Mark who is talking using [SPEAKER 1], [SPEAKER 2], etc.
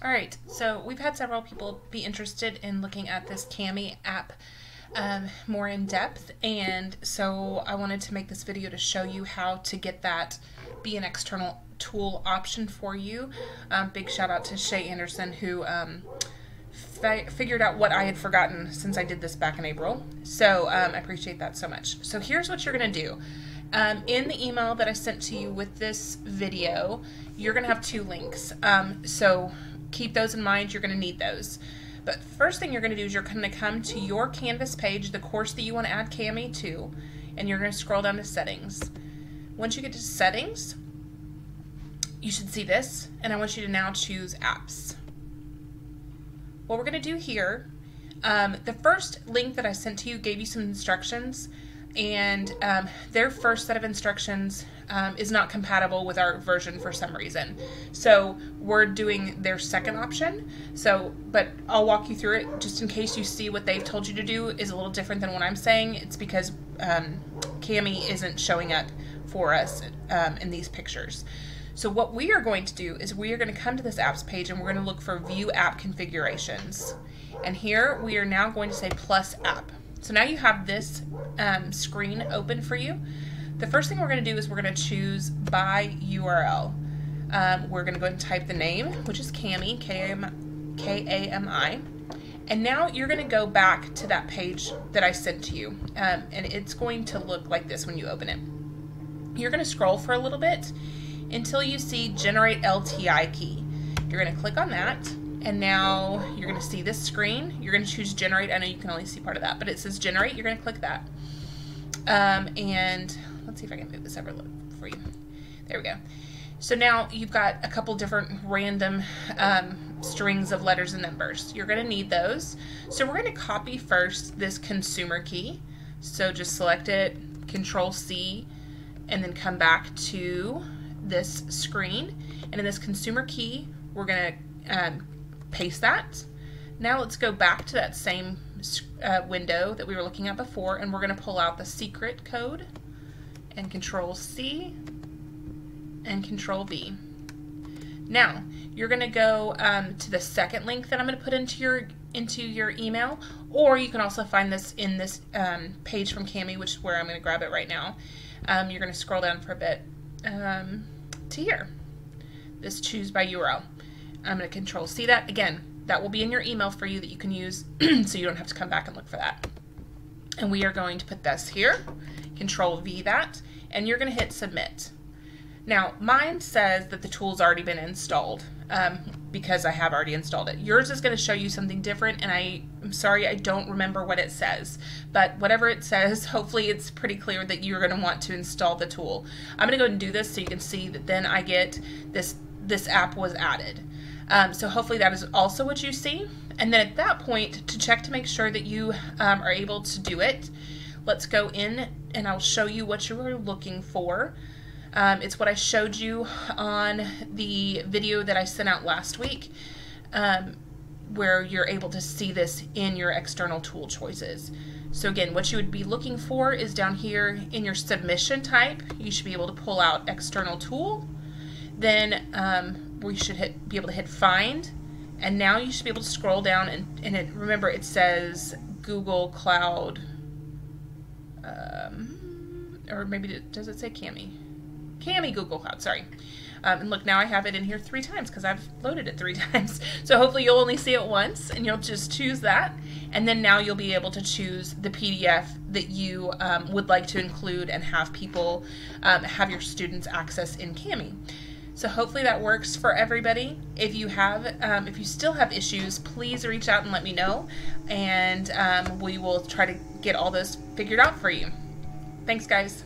[SPEAKER 1] All right, so we've had several people be interested in looking at this Kami app more in depth, and so I wanted to make this video to show you how to get that be an external tool option for you. Big shout out to Shay Anderson who figured out what I had forgotten since I did this back in April. So I appreciate that so much. So here's what you're going to do. In the email that I sent to you with this video, you're going to have two links. So keep those in mind. You're going to need those. But first thing you're going to do is you're going to come to your Canvas page, the course that you want to add Kami to, and you're going to scroll down to settings. Once you get to settings, you should see this, and I want you to now choose apps. What we're going to do here, the first link that I sent to you gave you some instructions, and their first set of instructions is not compatible with our version for some reason. So we're doing their second option. But I'll walk you through it just in case you see what they've told you to do is a little different than what I'm saying. It's because Kami isn't showing up for us in these pictures. So what we are going to do is we are going to come to this apps page and we're going to look for view app configurations. And here we are now going to say plus app. So now you have this screen open for you. The first thing we're going to do is we're going to choose by URL. We're going to go ahead and type the name, which is Kami, K-A-M-I. And now you're going to go back to that page that I sent to you. And it's going to look like this when you open it. You're going to scroll for a little bit until you see Generate LTI Key. You're going to click on that. And now you're going to see this screen. You're going to choose Generate. I know you can only see part of that, but it says Generate. You're going to click that. And let's see if I can move this over a little for you. There we go. So now you've got a couple different random strings of letters and numbers. You're going to need those. So we're going to copy first this consumer key. So just select it, Control C, and then come back to this screen. And in this consumer key, we're going to paste that. Now let's go back to that same window that we were looking at before, and we're going to pull out the secret code and Control C and Control V. Now you're going to go to the second link that I'm going to put into your email, or you can also find this in this page from Kami, which is where I'm going to grab it right now. You're going to scroll down for a bit to here. This choose by URL. I'm going to Control C that. Again, that will be in your email for you that you can use so you don't have to come back and look for that. And we are going to put this here, Control V that, and you're going to hit Submit. Now, mine says that the tool's already been installed because I have already installed it. Yours is going to show you something different, and I'm sorry, I don't remember what it says. But whatever it says, hopefully it's pretty clear that you're going to want to install the tool. I'm going to go ahead and do this so you can see that then I get this app was added. So hopefully that is also what you see. And then at that point, to check to make sure that you are able to do it, let's go in and I'll show you what you are looking for. It's what I showed you on the video that I sent out last week, where you're able to see this in your external tool choices. So again, what you would be looking for is down here in your submission type. You should be able to pull out external tool. Then we should be able to hit find, and now you should be able to scroll down and remember it says Google Cloud, or maybe does it say Kami? Kami Google Cloud, sorry. And look, now I have it in here 3 times because I've loaded it 3 times. So hopefully you'll only see it once, and you'll just choose that. And then now you'll be able to choose the PDF that you would like to include and have people, have your students access in Kami. So hopefully that works for everybody. If you still have issues, please reach out and let me know, and we will try to get all this figured out for you. Thanks, guys.